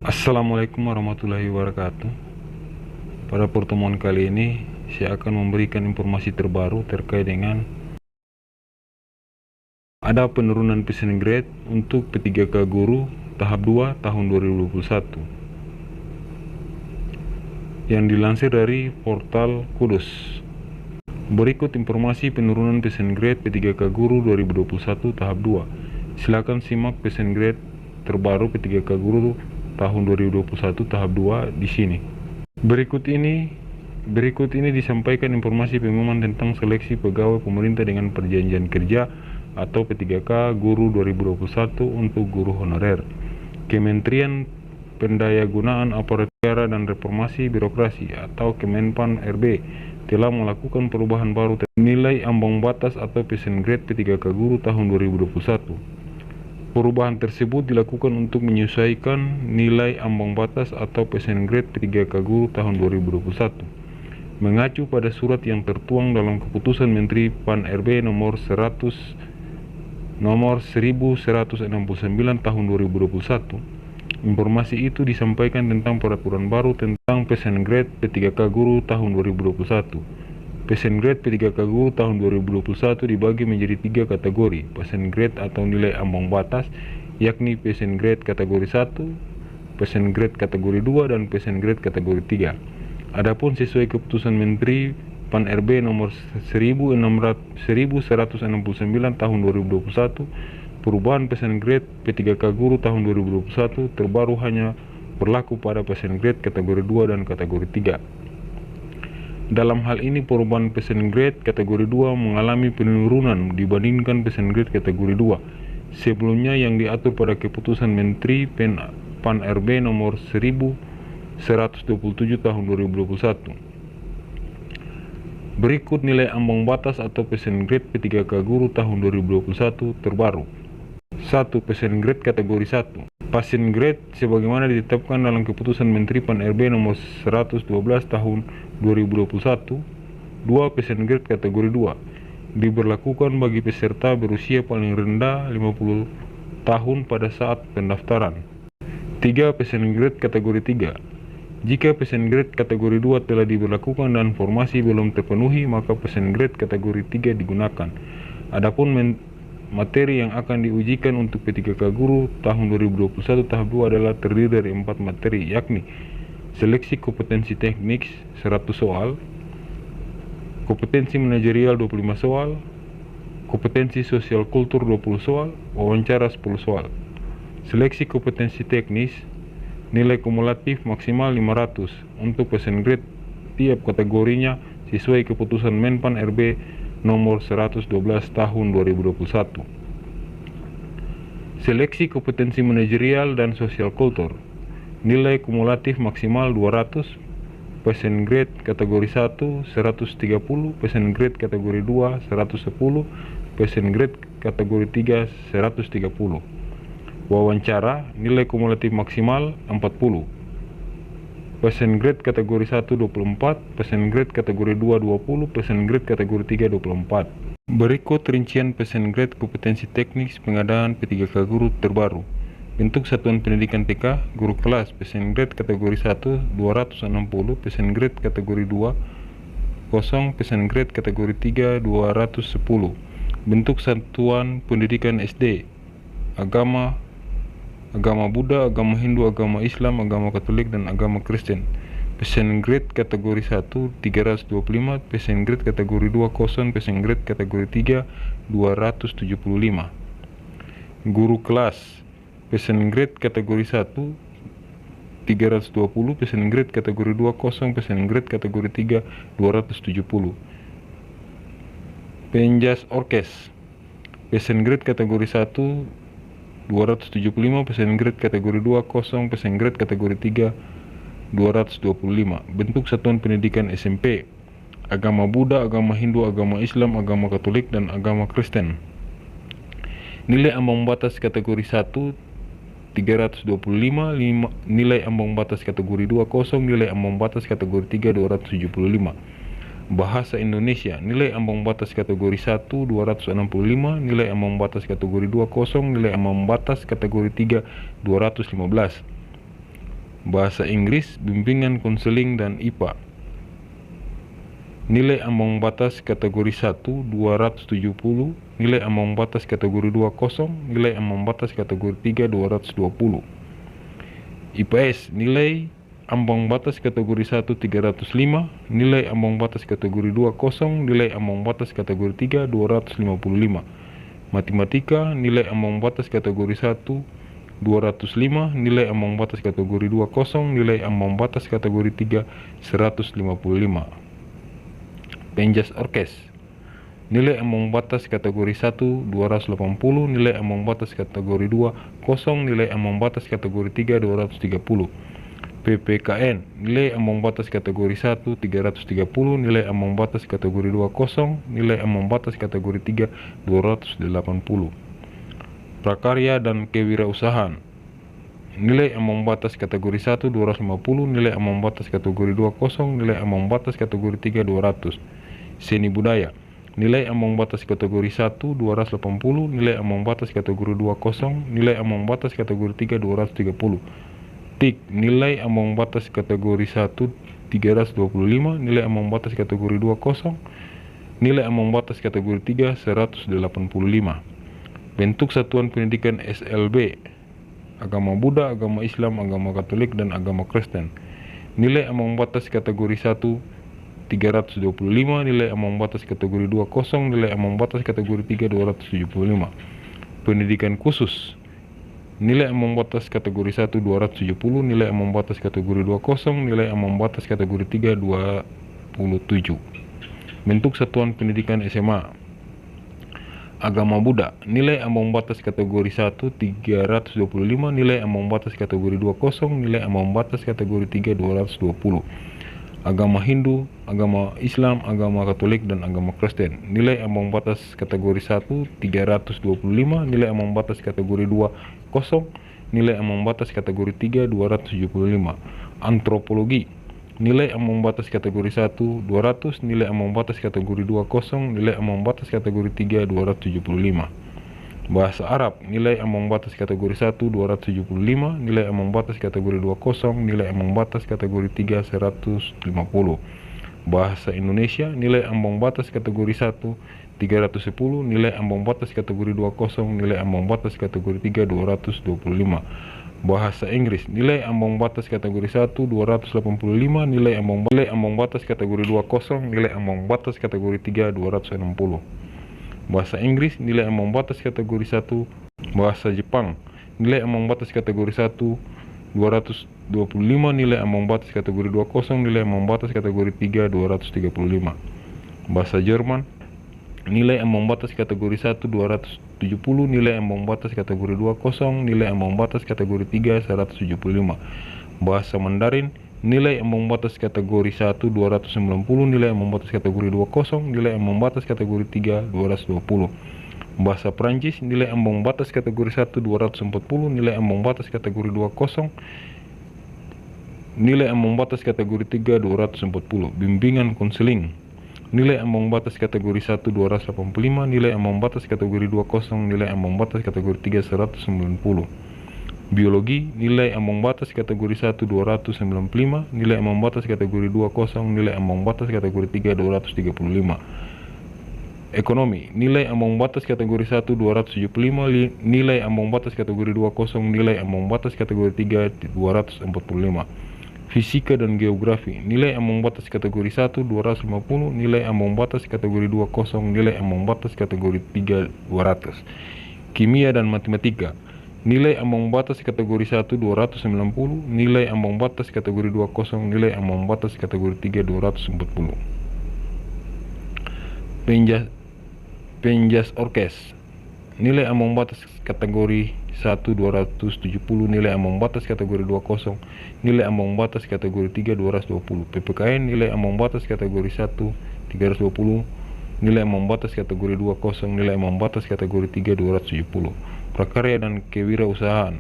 Assalamualaikum warahmatullahi wabarakatuh. Pada pertemuan kali ini, saya akan memberikan informasi terbaru terkait dengan ada penurunan passion grade untuk P3K Guru tahap 2 tahun 2021 yang dilansir dari portal Kudus. Berikut informasi penurunan passion grade P3K Guru 2021 tahap 2. Silakan simak passion grade terbaru P3K Guru tahun 2021 tahap 2 di sini. Berikut ini disampaikan informasi pengumuman tentang seleksi pegawai pemerintah dengan perjanjian kerja atau P3K Guru 2021 untuk guru honorer. Kementerian Pendayagunaan Aparatur Negara dan Reformasi Birokrasi atau Kemenpan RB telah melakukan perubahan baru nilai ambang batas atau passion grade P3K Guru tahun 2021. Perubahan tersebut dilakukan untuk menyesuaikan nilai ambang batas atau passion grade P3K Guru tahun 2021 mengacu pada surat yang tertuang dalam Keputusan Menteri Pan RB nomor 1169 tahun 2021. Informasi itu disampaikan tentang peraturan baru tentang passion grade P3K Guru tahun 2021. Passion grade P3K Guru tahun 2021 dibagi menjadi 3 kategori passion grade atau nilai ambang batas, yakni passion grade kategori 1, passion grade kategori 2, dan passion grade kategori 3. Adapun sesuai Keputusan Menteri Pan RB nomor 1169 tahun 2021, perubahan passion grade P3K Guru tahun 2021 terbaru hanya berlaku pada passion grade kategori 2 dan kategori 3. Dalam hal ini perubahan passion grade kategori 2 mengalami penurunan dibandingkan passion grade kategori 2 sebelumnya yang diatur pada Keputusan Menteri Pan RB nomor 1127 tahun 2021. Berikut nilai ambang batas atau passion grade P3K Guru tahun 2021 terbaru. 1. Passion grade kategori 1. Passion grade sebagaimana ditetapkan dalam Keputusan Menteri Pan RB nomor 112 tahun 2021. 2. Passion grade kategori 2 diberlakukan bagi peserta berusia paling rendah 50 tahun pada saat pendaftaran. 3. Passion grade kategori 3. Jika passion grade kategori 2 telah diberlakukan dan formasi belum terpenuhi, maka passion grade kategori 3 digunakan. Adapun materi yang akan diujikan untuk P3K Guru tahun 2021 tahap 2 adalah terdiri dari 4 materi, yakni seleksi kompetensi teknik 100 soal, kompetensi manajerial 25 soal, kompetensi sosial kultur 20 soal, wawancara 10 soal. Seleksi kompetensi teknis, nilai kumulatif maksimal 500 untuk passion grade tiap kategorinya sesuai Keputusan Menpan RB nomor 112 tahun 2021. Seleksi kompetensi manajerial dan sosial kultur, nilai kumulatif maksimal 200, passion grade kategori 1 130, passion grade kategori 2 110, passion grade kategori 3 130. Wawancara, nilai kumulatif maksimal 40. Passion grade kategori 1 24, passion grade kategori 2 20, passion grade kategori 3 24. Berikut rincian passion grade kompetensi teknis pengadaan P3K Guru terbaru. Bentuk satuan pendidikan TK, guru kelas, passion grade kategori 1 260, passion grade kategori 2 0, passion grade kategori 3 210. Bentuk satuan pendidikan SD, agama Buddha, agama Hindu, agama Islam, agama Katolik, dan agama Kristen. Passion grade kategori 1 325, passion grade kategori 2 0, passion grade kategori 3 275. Guru kelas, passion grade kategori 1 320, passion grade kategori 2 0, passion grade kategori 3 270. Penjas orkes, passion grade kategori 1 275, passion grade kategori 2 0, passion grade kategori 3 225. Bentuk satuan pendidikan SMP, agama Buddha, agama Hindu, agama Islam, agama Katolik, dan agama Kristen. Nilai ambang batas kategori 1 325, nilai ambang batas kategori 2 0, nilai ambang batas kategori 3 275. Bahasa Indonesia, nilai ambang batas kategori 1 265, nilai ambang batas kategori 2 0, nilai ambang batas kategori 3 215. Bahasa Inggris, bimbingan konseling dan IPA. Nilai ambang batas kategori 1 270, nilai ambang batas kategori 2 kosong, nilai ambang batas kategori 3 220. IPS, nilai ambang batas kategori 1 305, nilai ambang batas kategori 2 kosong, nilai ambang batas kategori 3 255. Matematika, nilai ambang batas kategori 1 205, nilai ambang batas kategori 2 kosong, nilai ambang batas kategori 3 155. Penjas orkes, nilai ambang batas kategori 1 280, nilai ambang batas kategori 2 kosong, nilai ambang batas kategori 3 230. PPKN, nilai ambang batas kategori 1 330, nilai ambang batas kategori 2 kosong, nilai ambang batas kategori 3 280. Prakarya dan kewirausahaan, nilai ambang batas kategori 1 250, nilai ambang batas kategori 2 kosong, nilai ambang batas kategori 3 200. Seni budaya, nilai ambang batas kategori 1 280, nilai ambang batas kategori 2 kosong, nilai ambang batas kategori 3 230. TIK, nilai ambang batas kategori 1 325, nilai ambang batas kategori 2 kosong, nilai ambang batas kategori 3 185. Bentuk satuan pendidikan SLB, agama Buddha, agama Islam, agama Katolik, dan agama Kristen. Nilai ambang batas kategori 1 325, nilai ambang batas kategori 2 kosong, nilai ambang batas kategori 3 275. Pendidikan khusus, nilai ambang batas kategori 1 270, nilai ambang batas kategori 2 kosong, nilai ambang batas kategori 3 27. Bentuk satuan pendidikan SMA, agama Buddha, nilai ambang batas kategori 1 325, nilai ambang batas kategori 2 kosong, nilai ambang batas kategori 3 220. Agama Hindu, agama Islam, agama Katolik, dan agama Kristen, nilai ambang batas kategori 1 325, nilai ambang batas kategori 2 kosong, nilai ambang batas kategori 3 275. Antropologi, nilai ambang batas kategori 1 200, nilai ambang batas kategori 2 kosong, nilai ambang batas kategori 3 275. Bahasa Arab, nilai ambang batas kategori 1 275, nilai ambang batas kategori 2 kosong, nilai ambang batas kategori 3 150. Bahasa Indonesia, nilai ambang batas kategori 1 310, nilai ambang batas kategori 2 kosong, nilai ambang batas kategori 3 225. Bahasa Inggris, nilai ambang batas kategori 1 285, nilai ambang batas kategori 2 kosong, nilai ambang batas kategori 3 260. Bahasa Inggris, nilai ambang batas kategori 1. Bahasa Jepang, nilai ambang batas kategori 1 225, nilai ambang batas kategori 2 kosong, nilai ambang batas kategori 3 235. Bahasa Jerman, nilai ambang batas kategori 1 270, nilai ambang batas kategori 2 kosong, nilai ambang batas kategori 3 175. Bahasa Mandarin, nilai ambang batas kategori 1 290, nilai ambang batas kategori 2 kosong, nilai ambang batas kategori 3 220. Bahasa Prancis, nilai ambang batas kategori 1 240, nilai ambang batas kategori 2 kosong, nilai ambang batas kategori 3 240. Bimbingan konseling, nilai ambang batas kategori 1 285, nilai ambang batas kategori 2 kosong, nilai ambang batas kategori 3 190. Biologi, nilai ambang batas kategori 1 295, nilai ambang batas kategori 2 kosong, nilai ambang batas kategori 3 235. Ekonomi, nilai ambang batas kategori 1 275, nilai ambang batas kategori 2 kosong, nilai ambang batas kategori 3 245. Fisika dan Geografi, nilai ambang batas kategori 1 250, nilai ambang batas kategori 2 kosong, nilai ambang batas kategori 3 200. Kimia dan Matematika, nilai ambang batas kategori 1 290, nilai ambang batas kategori 2 kosong, nilai ambang batas kategori 3 240. Penjas orkes, nilai ambang batas kategori 1 270, nilai ambang batas kategori 2 kosong, nilai ambang batas kategori 3 220. PPKN, nilai ambang batas kategori 1 320, nilai ambang batas kategori 2 kosong, nilai ambang batas kategori 3 270. Prakarya dan kewirausahaan,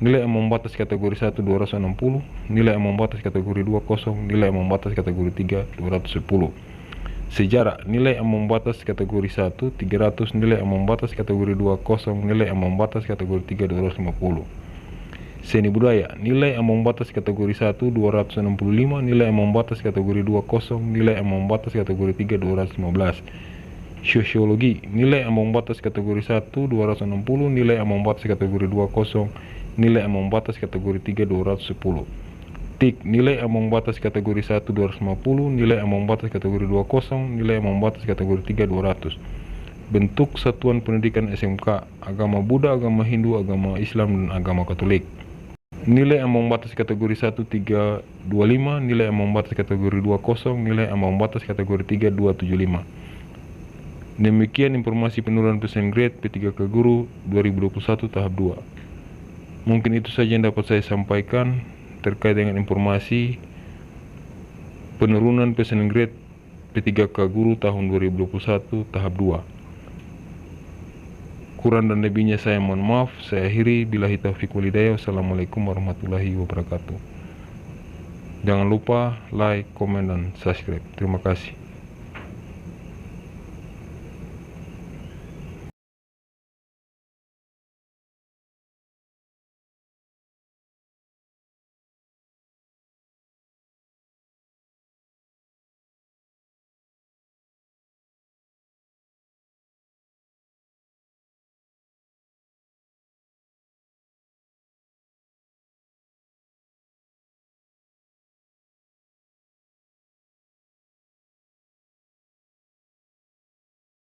nilai ambang batas kategori 1 260, nilai ambang batas kategori 2 kosong, nilai ambang batas kategori 3 210. Sejarah, nilai ambang batas kategori 1 300, nilai ambang batas kategori 2 kosong, nilai ambang batas kategori 3 250. Seni budaya, nilai ambang batas kategori 1 265, nilai ambang batas kategori 2 kosong, nilai ambang batas kategori 3 215. Sosiologi, nilai ambang batas kategori 1 260, nilai ambang batas kategori 2 kosong, nilai ambang batas kategori 3 210. TIK, nilai ambang batas kategori 1 250, nilai ambang batas kategori 2 kosong, nilai ambang batas kategori 3 200. Bentuk satuan pendidikan SMK, agama Buddha, agama Hindu, agama Islam, dan agama Katolik. Nilai ambang batas kategori 1 325, nilai ambang batas kategori 2 kosong, nilai ambang batas kategori 3 275. Demikian informasi penurunan pesan grade P3K Guru 2021 tahap 2. Mungkin itu saja yang dapat saya sampaikan terkait dengan informasi penurunan pesan grade P3K Guru tahun 2021 tahap 2. Kurang dan lebihnya saya mohon maaf. Saya akhiri, billahi taufiq walhidayah. Wassalamualaikum warahmatullahi wabarakatuh. Jangan lupa like, komen, dan subscribe. Terima kasih.